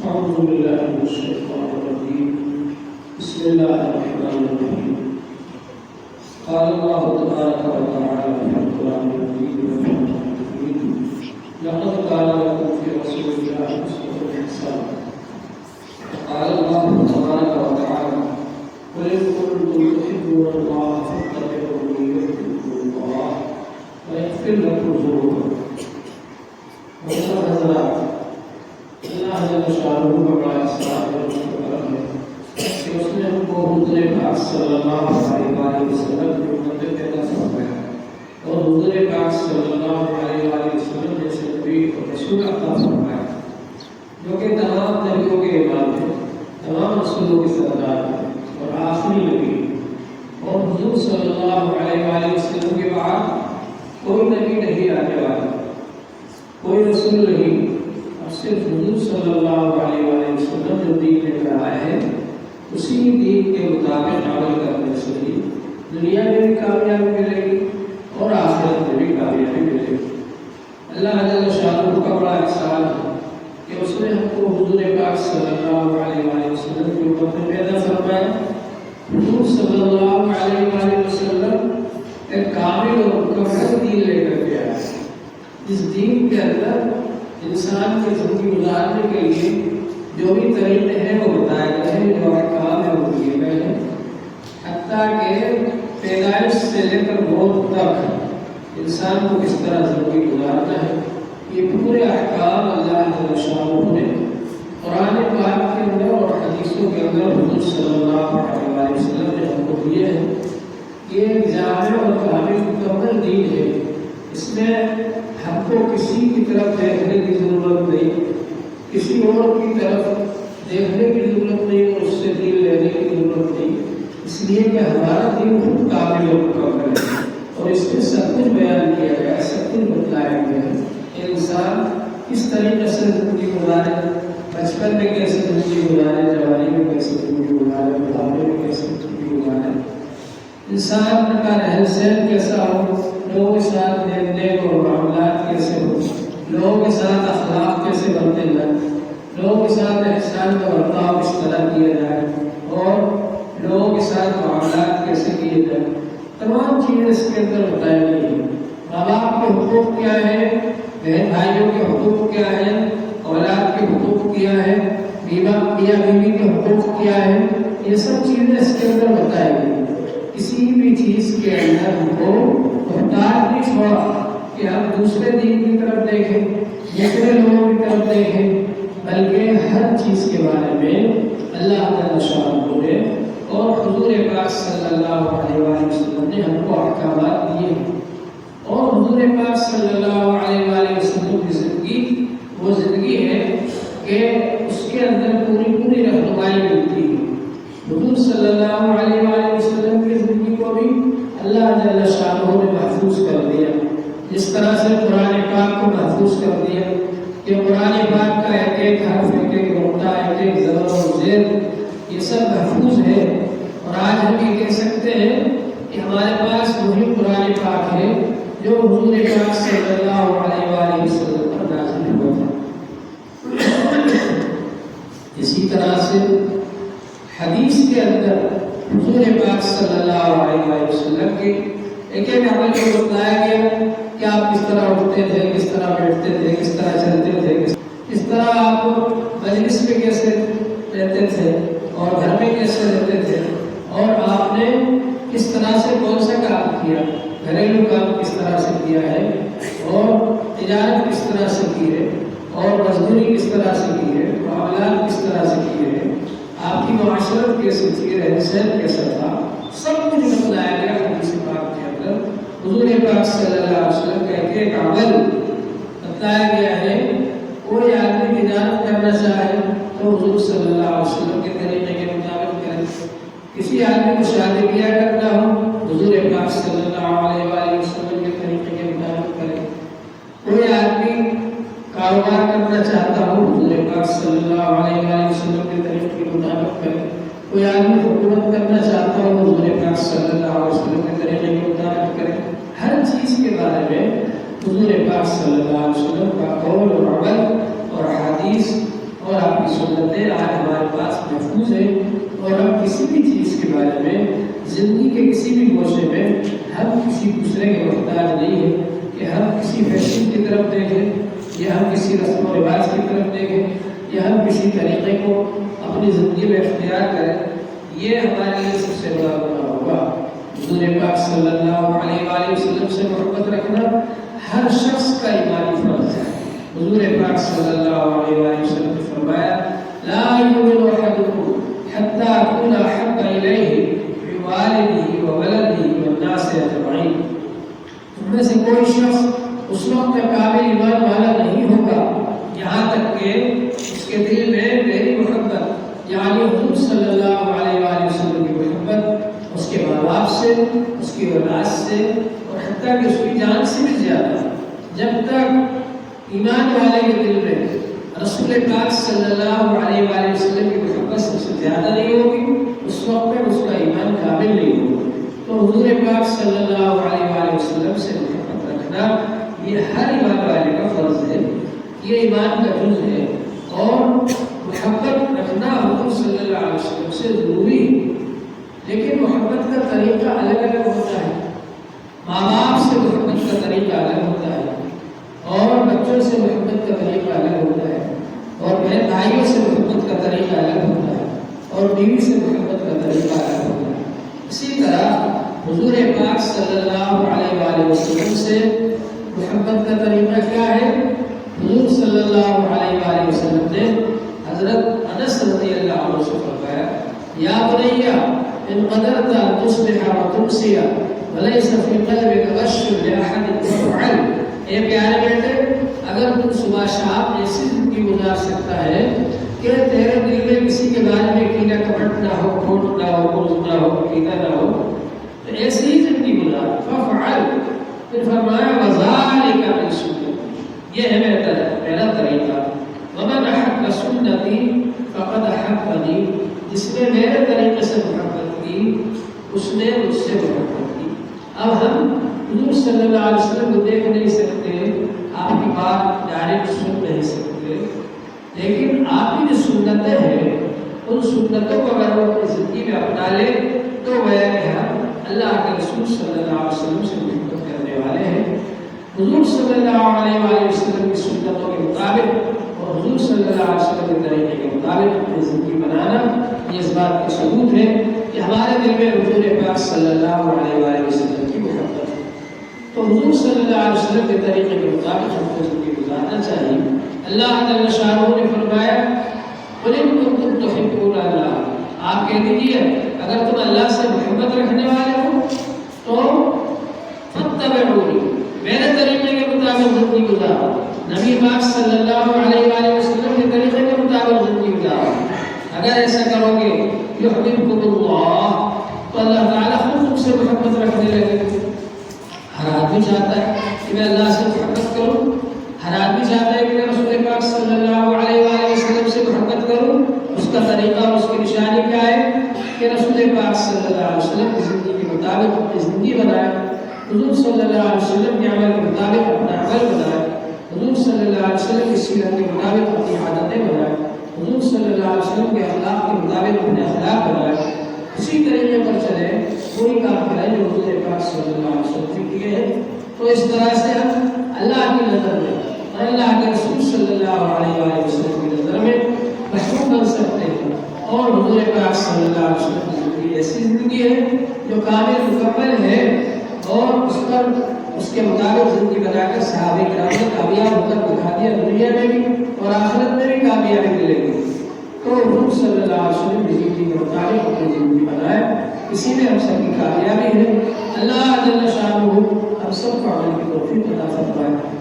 أعوذ بالله من الشيطان الرجيم بسم الله الرحمن الرحيم قال الله تبارك وتعالى في القرآن المجيد لقد كان لكم في رسول الله أسوة حسنة قال الله تبارك وتعالى قل إن كنتم تحبون الله فاتبعوني يحببكم الله ويغفر لكم ذنوبكم حضرات اللہ جل شانہ کا بڑا احسان ہے کہ اس نے ہم کو حضور پاک صلی اللہ علیہ وسلم کی امت پیدا فرمایا اور حضور پاک صلی اللہ علیہ وسلم جیسے نبی اور رسول عطا فرمایا جو کہ تمام نبیوں کے امام ہیں، تمام رسولوں کے سردار ہیں اور آخری نبی، اور حضور صلی اللہ علیہ وسلم کے بعد کوئی نبی نہیں آنے والا، کوئی رسول نہیں، صرف حضور صلی اللہ علیہ وسلم جو دین لے کر آئے ہیں اسی دین کے مطابق عمل کرنے سے ہی دنیا میں بھی کامیابی ملے گی اور آخرت میں بھی کامیابی ملے گی۔ اللہ جل شانہ کا بڑا احسان ہے کہ اس نے ہم کو حضور پاک صلی اللہ علیہ وسلم کی امت میں پیدا فرمایا۔ حضور صلی اللہ علیہ وسلم ایک کامل اور مکمل دین لے کر کے آئے۔ اس دین کے اندر انسان کی زندگی گزارنے کے لیے جو بھی طریقے ہیں وہ بتائے گئے ہیں، جو احکام ہیں وہ دیے گئے ہیں، حتیٰ کہ پیدائش سے لے کر موت تک انسان کو کس طرح زندگی گزارنا ہے، یہ پورے احکام اللہ جل شانہ نے قرآن پاک کے اندر اور حدیثوں کے اندر حضور صلی اللہ علیہ وسلم نے ہم کو دیے ہیں۔ یہ جامع اور کامل مکمل دین ہے، اس میں ہم کو کسی کی طرف دیکھنے کی ضرورت نہیں، کسی اور کی طرف دیکھنے کی ضرورت نہیں اور اس سے دین لینے کی ضرورت نہیں، اس لیے کہ ہمارا دین خود کامل اور مکمل ہے اور اس میں سب کچھ بیان کیا گیا ہے، سب کچھ بتلایا گیا ہے کہ انسان کس طریقے سے زندگی گزارے، بچپن میں کیسے زندگی گزارے، جوانی میں کیسے زندگی گزارے، بڑھاپے میں کیسے زندگی گزارے، انسان کا رہن سہن کیسا ہو، لوگوں کے ساتھ دین اور معاملات کیسے ہو، لوگوں کے ساتھ اخلاق کیسے بنتے جائیں، لوگوں کے ساتھ احسان کا برتاؤ کس طرح کیا جائے اور لوگوں کے ساتھ معاملات کیسے کیے جائیں، تمام چیزیں اس کے اندر بتائی گئی ہیں۔ ماں باپ کے حقوق کیا ہے، بہن بھائیوں کے حقوق کیا ہے، اولاد کے حقوق کیا ہے، میاں بیوی کے حقوق کیا ہے، یہ سب چیزیں اس کے اندر بتائی گئی ہیں۔ کسی بھی چیز کے اندر ہم کو محتاج نہیں چھوڑا کہ ہم دوسرے دین کی طرف دیکھیں، دوسرے لوگوں کی طرف دیکھیں، بلکہ ہر چیز کے بارے میں اللہ تعالی شان بولے اور حضور پاک صلی اللہ علیہ وسلم نے ہم کو احکامات دیے ہیں۔ اور حضور پاک صلی اللہ علیہ وسلم کی زندگی وہ زندگی ہے کہ اس کے اندر پوری رہنمائی ملتی ہے۔ حضور صلی اللہ علیہ وسلم کی زندگی کو بھی اللہ جل شانہ نے محفوظ کر دیا، جس طرح سے قرآن پاک کو محفوظ کر دیا کہ قرآن پاک کا ایک ایک حرف، ایک ایک نقطہ، ایک ایک زبر اور زیر یہ سب محفوظ ہے۔ اور آج ہم یہ کہہ سکتے ہیں کہ ہمارے پاس وہی قرآن پاک ہے جو حضور پاک صلی اللہ علیہ وسلم پر نازل ہوا تھا۔ اسی طرح سے حدیث کے اندر حضور پاک صلی اللہ علیہ وسلم کے ایک ایک عمل کو بتلایا گیا کہ آپ کس طرح اٹھتے تھے، کس طرح بیٹھتے تھے، کس طرح چلتے تھے، کس طرح آپ مجلس میں کیسے رہتے تھے اور گھر میں کیسے رہتے تھے، اور آپ نے کس طرح سے کون سا کام کیا، گھریلو کام کس طرح سے کیا ہے، اور تجارت کس طرح سے کی ہے، اور مزدوری کس طرح سے کی ہے، معاملات کس طرح سے کیے ہیں، آپ کی معاشرت کیسے تھی، رہن سہن کیسا تھا، سب کچھ بتلایا گیا حدیث پاک کے اندر۔ حضور پاک صلی اللہ علیہ وسلم کا ایک ایک عمل بتلایا گیا ہے۔ کوئی آدمی تجارت کرنا چاہے تو حضور صلی اللہ علیہ وسلم کے طریقے کے مطابق کرے، کسی آدمی کو شادی کیا کرنا ہو حضور پاک صلی اللہ علیہ وسلم کے طریقے کے مطابق کرے، کوئی آدمی کاروبار کرنا چاہتا ہو حضور پاک صلی اللہ علیہ وسلم کے طریقے کے مطابق کرے، کوئی آدمی حکومت کرنا چاہتا ہو حضور پاک صلی اللہ علیہ وسلم کے طریقے کے مطابق کرے۔ ہر چیز کے بارے میں حضور پاک صلی اللہ علیہ وسلم کا قول اور عمل محفوظ ہے اور ہم کسی بھی چیز کے بارے میں زندگی کے کسی بھی گوشے میں ہم کسی دوسرے کے محتاج نہیں ہیں کہ ہم کسی فیشن کی طرف دیکھیں یا ہم کسی رسم و رواج کی طرف دیکھیں یا ہم کسی طریقے کو اپنی زندگی میں اختیار کریں. یہ ہمارے لیے سب سے بڑا گناہ ہوگا. حضور پاک صلی اللہ علیہ وآلہ وسلم سے محبت رکھنا ہر شخص کا ایمانی فرض ہے. حضور پاک صلی اللہ علیہ وآلہ وسلم نے فرمایا لا یؤمن احدکم حتی اکون احب الیہ بوالدہ وولدہ والناس اجمعین. تم میں سے کوئی شخص اس وقت تک کامل ایمان والا نہیں ہوگا یہاں تک کہ اس کے دل میں میری محبت یعنی حضور صلی اللہ علیہ وآلہ وسلم کی محبت اس کے ماں باپ سے اس کی اولاد سے اور حتیٰ کہ اس کی جان سے بھی زیادہ جب تک ایمان والے کے دل میں رسول پاک صلی اللہ علیہ وآلہ وسلم کی محبت سب سے زیادہ نہیں ہوگی اس وقت تک اس کا ایمان کامل نہیں ہوگا. تو حضور پاک صلی اللہ علیہ وآلہ وسلم سے محبت رکھنا یہ ہر ایمان والے کا فرض ہے. یہ ایمان کا جز ہے اور محبت رکھنا حضور صلی اللہ علیہ وسلم سے ضروری ہے. لیکن محبت کا طریقہ الگ الگ ہوتا ہے. ماں باپ سے محبت کا طریقہ الگ ہوتا ہے اور بچوں سے محبت کا طریقہ الگ ہوتا ہے اور بہن بھائیوں سے محبت کا طریقہ الگ ہوتا ہے اور بیوی سے محبت کا طریقہ الگ ہوتا ہے. اسی طرح حضور پاک صلی اللہ علیہ وآلہ وسلم سے محبت کا طریقہ کیا ہے؟ حضور صلی اللہ علیہ وآلہ وسلم نے حضرت انس رضی اللہ عنہ سے فرمایا یا بنی ان قدرت ان تصبح وتمسی وليس في قلبك غش لأحد فافعل. اے پیارے بیٹے اگر تم صبح شام ایسی زندگی گزار سکتا ہے کہ تیرے دل میں کسی کے بارے میں کینہ کپٹ نہ ہو کھوٹ نہ ہو بغض نہ ہو عقیدہ نہ ہو تو ایسی ہی زندگی گزار. فافعل. پھر فرمایا وذالک من سنتی. یہ ہے میرا طریقہ. ومن احب سنتی فقد احبنی. جس نے میرے طریقے سے محبت کی اس نے مجھ سے محبت کی. اب ہم حضور صلی اللہ علیہ وسلم کو دیکھ نہیں سکتے آپ کی بات ڈائریکٹ سن نہیں سکتے لیکن آپ کی جو سنتیں ہیں ان سنتوں کو اگر وہ اپنی زندگی میں اپنا لے تو وہ کہ ہم اللہ کے رسول صلی اللہ علیہ وسلم سے محبت کرنے والے ہیں. حضور صلی اللہ علیہ وآلہ وسلم کی سنتوں کے مطابق اور حضور صلی اللہ علیہ وسلم کے طریقے کے مطابق اپنی زندگی بنانا یہ اس بات کا ثبوت ہے کہ ہمارے دل میں حضور پاک صلی اللہ علیہ وآلہ وسلم کی محبت ہے. تو حضور صلی اللہ علیہ وسلم کے طریقے کے مطابق ہم کو زندگی گزارنا چاہیے. اللہ جل شانہ نے فرمایا قل ان کنتم تحبون اللہ. آپ کہہ دیجیے اگر تم اللہ سے محبت رکھنے والے ہو تو فاتبعونی میرے طریقے کے مطابق زندگی گزارو. نبی پاک صلی اللہ علیہ وآلہ وسلم کے طریقے کے مطابق زندگی گزارو. اگر ایسا کرو گے یحببکم اللہ تو اللہ تعالیٰ خود تم سے محبت رکھنے لگے. ہر آدمی چاہتا ہے کہ میں اللہ سے محبت کروں. ہر آدمی چاہتا ہے کہ میں رسول پاک صلی اللہ علیہ وآلہ وسلم سے محبت کروں. اس کا طریقہ اور اس کی نشانی کیا ہے کہ رسول پاک صلی اللہ علیہ وسلم کی زندگی کے مطابق اپنی زندگی بنائے. حضور صلی اللہ علیہ وسلم کے عمل کے مطابق اپنا عمل بنائے. حضور صلی اللہ علیہ وسلم کی سیرت کے مطابق اپنی عادتیں بنائے. حضور صلی اللہ علیہ وسلم کے اخلاق کے مطابق اپنے اخلاق بنائے. اسی طریقے پر چلے کوئی کام کرے جو حضور پاک صلی اللہ علیہ وسلم نے کیے ہیں. تو اس طرح سے ہم اللہ کی نظر میں اور اللہ کے رسول صلی اللہ علیہ وآلہ وسلم کی نظر میں محبوب بن سکتے ہیں. اور حضور پاک صلی اللہ علیہ وسلم کی زندگی ایسی زندگی ہے جو کامل مکمل ہے اور اس پر اس کے مطابق زندگی بنا کر صحابہ کرام نے کامیاب ہو کر دکھا دیا دنیا میں بھی اور آخرت میں بھی کامیابی ملے گی. تو حضور صلی اللہ علیہ وسلم کی زندگی کے مطابق اپنی زندگی بنائے. اسی میں ہم سب کی کامیابی ہے. اللہ جل شانہ ہم سب کو عمل کی توفیق عطا فرمائے.